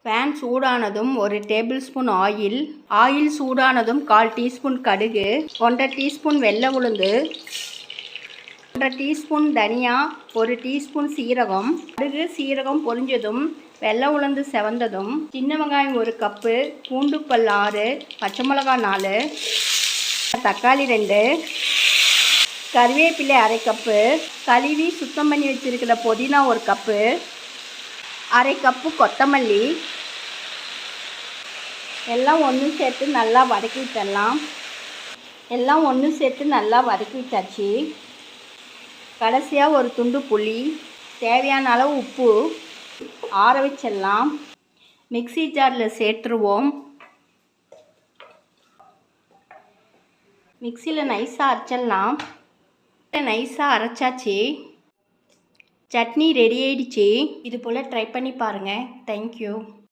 Pan சூடானதும் 1 table spoon oil சூடானதும் 1/4 teaspoon கடுகு, 1/2 டீஸ்பூன் வெள்ளை உளுந்து, 1/2 டீஸ்பூன் தனியா, 1 டீஸ்பூன் சீரகம். கடுகு சீரகம் பொரிஞ்சதும் வெள்ளை உளுந்து செவந்ததும் சின்ன வெங்காயம் 1 கப்பு, பூண்டு பல் 6, பச்சை மிளகாய் 4, தக்காளி 2, கறிவேப்பிலை 1/2 கப்பு, கழுவி சுத்தம் பண்ணி வச்சிருக்கிற புதினா 1 கப்பு, 1/2 கப்பு கொத்தமல்லி எல்லாம் ஒன்று சேர்த்து நல்லா வதக்கி விட்டுடலாம். எல்லாம் ஒன்று சேர்த்து நல்லா வதக்கி விட்டாச்சு. கடைசியாக 1 துண்டு புளி, தேவையான அளவு உப்பு, ஆற வச்சிடலாம். மிக்ஸி ஜாரில் சேர்த்துருவோம். மிக்சியில் நைஸாக அரைச்சிடலாம். நைஸாக அரைச்சாச்சு. சட்னி ரெடி ஆயிடுச்சு. இது போல் ட்ரை பண்ணி பாருங்கள். தேங்க்யூ.